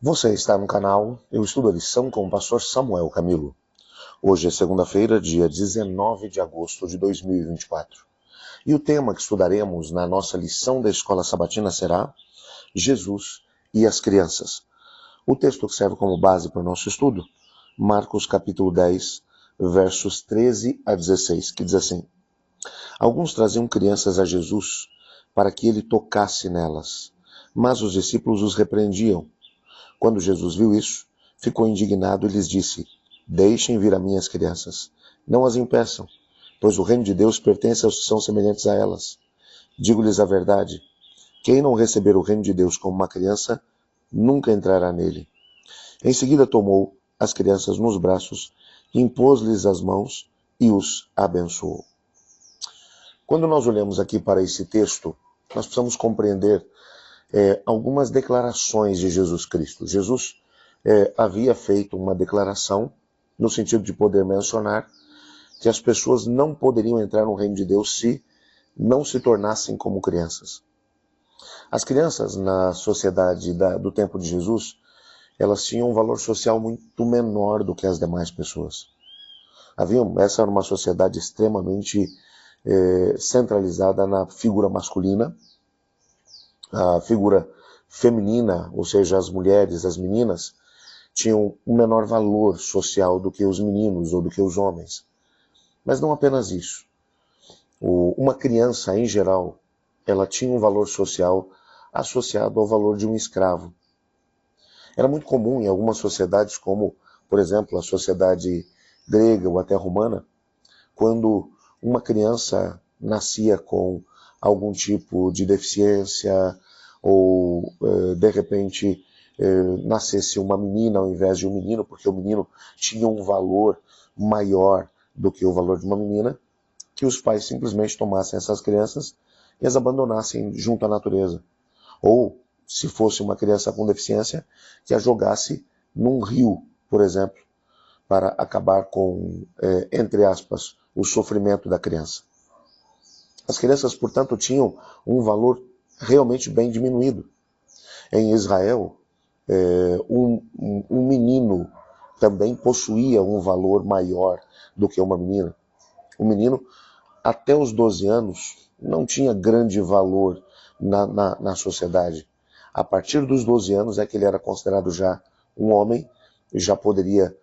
Você está no canal Eu Estudo a Lição com o pastor Samuel Camilo. Hoje é segunda-feira, dia 19 de agosto de 2024. E o tema que estudaremos na nossa lição da Escola Sabatina será Jesus e as Crianças. O texto que serve como base para o nosso estudo, Marcos capítulo 10, versos 13 a 16, que diz assim: Alguns traziam crianças a Jesus para que ele tocasse nelas, mas os discípulos os repreendiam. Quando Jesus viu isso, ficou indignado e lhes disse: Deixem vir a minhas crianças, não as impeçam, pois o reino de Deus pertence aos que são semelhantes a elas. Digo-lhes a verdade: quem não receber o reino de Deus como uma criança, nunca entrará nele. Em seguida tomou as crianças nos braços, impôs-lhes as mãos e os abençoou. Quando nós olhamos aqui para esse texto, nós precisamos compreender algumas declarações de Jesus Cristo. Jesus havia feito uma declaração no sentido de poder mencionar que as pessoas não poderiam entrar no reino de Deus se não se tornassem como crianças. As crianças na sociedade do tempo de Jesus, elas tinham um valor social muito menor do que as demais pessoas. Essa era uma sociedade extremamente centralizada na figura masculina. A figura feminina, ou seja, as mulheres, as meninas, tinham um menor valor social do que os meninos ou do que os homens. Mas não apenas isso. Uma criança, em geral, ela tinha um valor social associado ao valor de um escravo. Era muito comum em algumas sociedades, como, por exemplo, a sociedade grega ou até romana, quando uma criança nascia com algum tipo de deficiência, ou de repente nascesse uma menina ao invés de um menino, porque o menino tinha um valor maior do que o valor de uma menina, que os pais simplesmente tomassem essas crianças e as abandonassem junto à natureza. Ou, se fosse uma criança com deficiência, que a jogasse num rio, por exemplo, para acabar com, entre aspas, o sofrimento da criança. As crianças, portanto, tinham um valor realmente bem diminuído. Em Israel, um menino também possuía um valor maior do que uma menina. O menino, até os 12 anos, não tinha grande valor na sociedade. A partir dos 12 anos é que ele era considerado já um homem, já poderia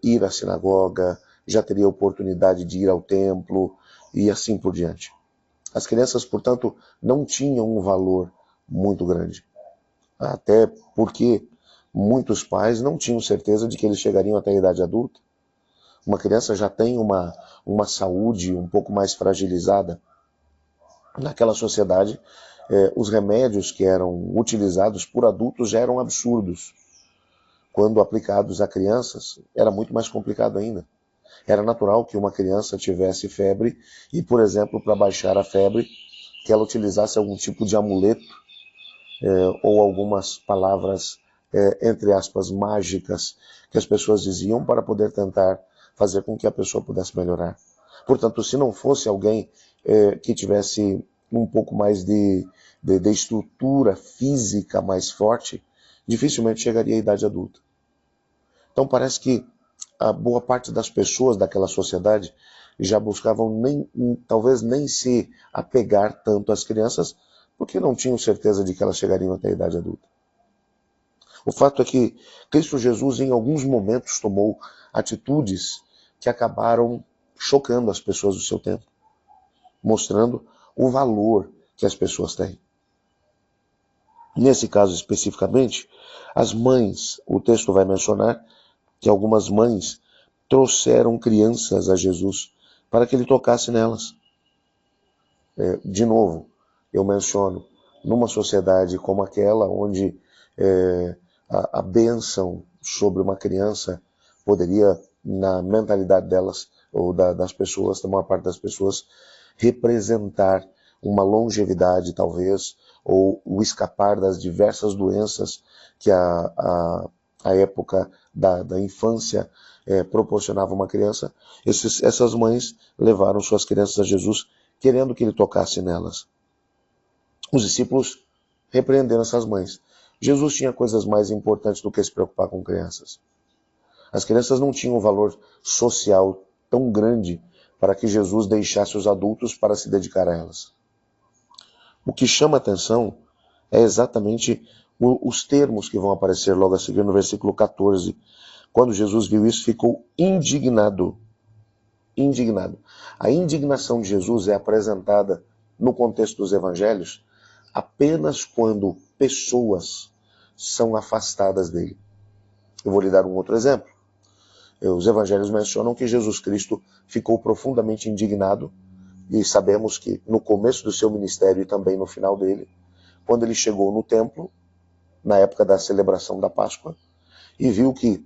ir à sinagoga, já teria oportunidade de ir ao templo e assim por diante. As crianças, portanto, não tinham um valor muito grande. Até porque muitos pais não tinham certeza de que eles chegariam até a idade adulta. Uma criança já tem uma saúde um pouco mais fragilizada. Naquela sociedade, os remédios que eram utilizados por adultos já eram absurdos. Quando aplicados a crianças, era muito mais complicado ainda. Era natural que uma criança tivesse febre e, por exemplo, para baixar a febre, que ela utilizasse algum tipo de amuleto ou algumas palavras, entre aspas, mágicas que as pessoas diziam para poder tentar fazer com que a pessoa pudesse melhorar. Portanto, se não fosse alguém que tivesse um pouco mais de estrutura física mais forte, dificilmente chegaria à idade adulta. Então parece que a boa parte das pessoas daquela sociedade já buscavam talvez nem se apegar tanto às crianças, porque não tinham certeza de que elas chegariam até a idade adulta. O fato é que Cristo Jesus, em alguns momentos, tomou atitudes que acabaram chocando as pessoas do seu tempo, mostrando o valor que as pessoas têm. Nesse caso especificamente, as mães, o texto vai mencionar que algumas mães trouxeram crianças a Jesus para que ele tocasse nelas. De novo, eu menciono, numa sociedade como aquela, onde a bênção sobre uma criança poderia, na mentalidade delas, ou das pessoas, da maior parte das pessoas, representar uma longevidade, talvez, ou o escapar das diversas doenças que a época da infância proporcionava uma criança. Essas mães levaram suas crianças a Jesus, querendo que ele tocasse nelas. Os discípulos repreenderam essas mães. Jesus tinha coisas mais importantes do que se preocupar com crianças. As crianças não tinham um valor social tão grande para que Jesus deixasse os adultos para se dedicar a elas. O que chama atenção é exatamente os termos que vão aparecer logo a seguir no versículo 14. Quando Jesus viu isso, ficou indignado. Indignado. A indignação de Jesus é apresentada no contexto dos evangelhos apenas quando pessoas são afastadas dele. Eu vou lhe dar um outro exemplo. Os evangelhos mencionam que Jesus Cristo ficou profundamente indignado, e sabemos que no começo do seu ministério e também no final dele, quando ele chegou no templo, na época da celebração da Páscoa, e viu que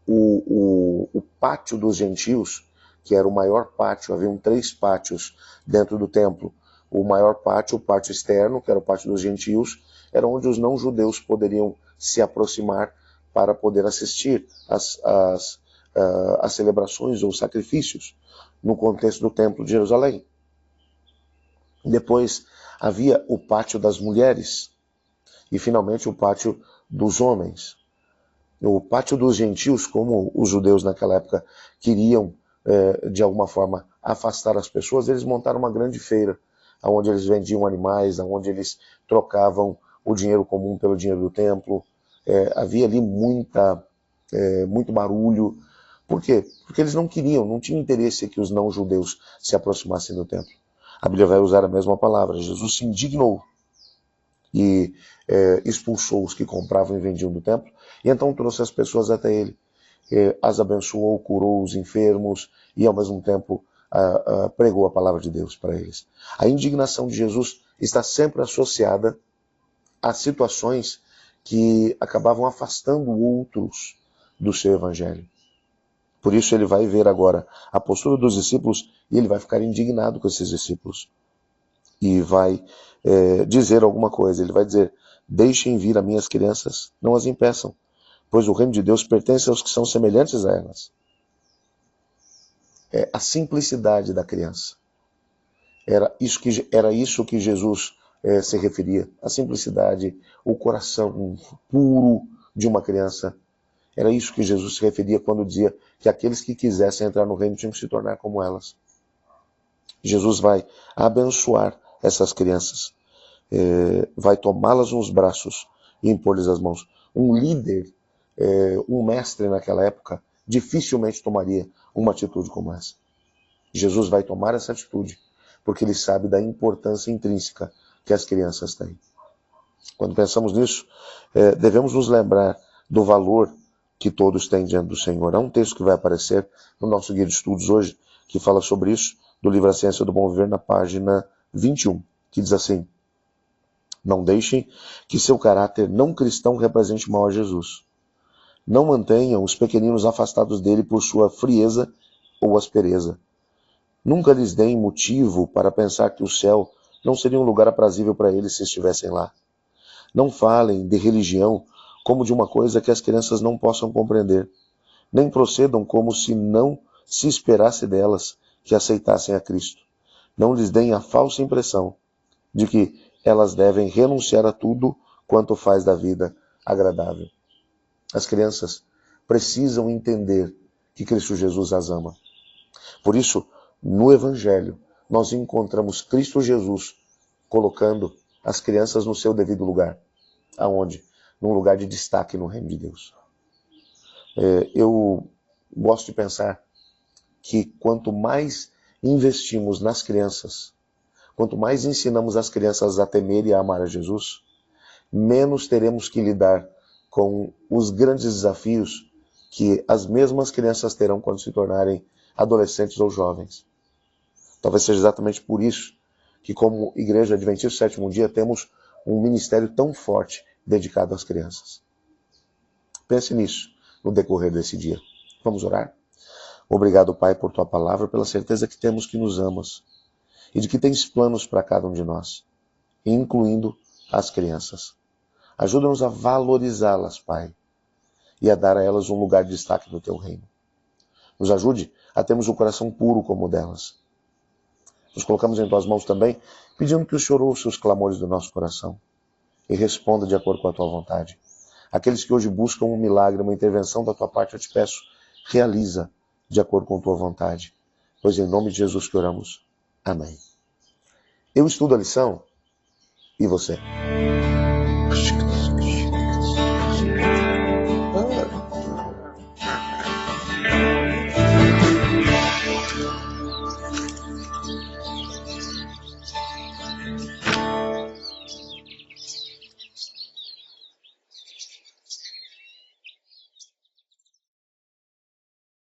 o pátio dos gentios, que era o maior pátio, haviam 3 pátios dentro do templo. O maior pátio, o pátio externo, que era o pátio dos gentios, era onde os não-judeus poderiam se aproximar para poder assistir às celebrações ou sacrifícios no contexto do templo de Jerusalém. Depois havia o pátio das mulheres e finalmente o pátio dos homens. O pátio dos gentios, como os judeus naquela época queriam de alguma forma afastar as pessoas, eles montaram uma grande feira, onde eles vendiam animais, onde eles trocavam o dinheiro comum pelo dinheiro do templo. Havia ali muito barulho. Por quê? Porque eles não tinham interesse que os não-judeus se aproximassem do templo. A Bíblia vai usar a mesma palavra. Jesus se indignou e expulsou os que compravam e vendiam do templo, e então trouxe as pessoas até ele. As abençoou, curou os enfermos e ao mesmo tempo pregou a palavra de Deus para eles. A indignação de Jesus está sempre associada a situações que acabavam afastando outros do seu evangelho. Por isso ele vai ver agora a postura dos discípulos e ele vai ficar indignado com esses discípulos. E vai dizer alguma coisa. Ele vai dizer: deixem vir as minhas crianças, não as impeçam, pois o reino de Deus pertence aos que são semelhantes a elas. A simplicidade da criança. Era isso que Jesus se referia. A simplicidade, o coração puro de uma criança. Era isso que Jesus se referia quando dizia que aqueles que quisessem entrar no reino tinham que se tornar como elas. Jesus vai abençoar essas crianças, vai tomá-las nos braços e impor-lhes as mãos. Um líder, um mestre naquela época, dificilmente tomaria uma atitude como essa. Jesus vai tomar essa atitude porque ele sabe da importância intrínseca que as crianças têm. Quando pensamos nisso, devemos nos lembrar do valor que todos têm diante do Senhor. Há um texto que vai aparecer no nosso guia de estudos hoje, que fala sobre isso, do livro A Ciência do Bom Viver, na página 21, que diz assim: não deixem que seu caráter não cristão represente mal a Jesus. Não mantenham os pequeninos afastados dele por sua frieza ou aspereza. Nunca lhes deem motivo para pensar que o céu não seria um lugar aprazível para eles se estivessem lá. Não falem de religião como de uma coisa que as crianças não possam compreender. Nem procedam como se não se esperasse delas que aceitassem a Cristo. Não lhes deem a falsa impressão de que elas devem renunciar a tudo quanto faz da vida agradável. As crianças precisam entender que Cristo Jesus as ama. Por isso, no Evangelho, nós encontramos Cristo Jesus colocando as crianças no seu devido lugar. Aonde? Num lugar de destaque no reino de Deus. Eu gosto de pensar que quanto mais investimos nas crianças, quanto mais ensinamos as crianças a temer e a amar a Jesus, menos teremos que lidar com os grandes desafios que as mesmas crianças terão quando se tornarem adolescentes ou jovens. Talvez seja exatamente por isso que, como Igreja Adventista do Sétimo Dia, temos um ministério tão forte dedicado às crianças. Pense nisso no decorrer desse dia. Vamos orar? Obrigado, Pai, por Tua palavra, pela certeza que temos que nos amas e de que tens planos para cada um de nós, incluindo as crianças. Ajuda-nos a valorizá-las, Pai, e a dar a elas um lugar de destaque no Teu reino. Nos ajude a termos um coração puro como o delas. Nos colocamos em Tuas mãos também, pedindo que o Senhor ouça os clamores do nosso coração e responda de acordo com a tua vontade. Aqueles que hoje buscam um milagre, uma intervenção da tua parte, eu te peço, realiza de acordo com a tua vontade. Pois em nome de Jesus que oramos. Amém. Eu estudo a lição e você?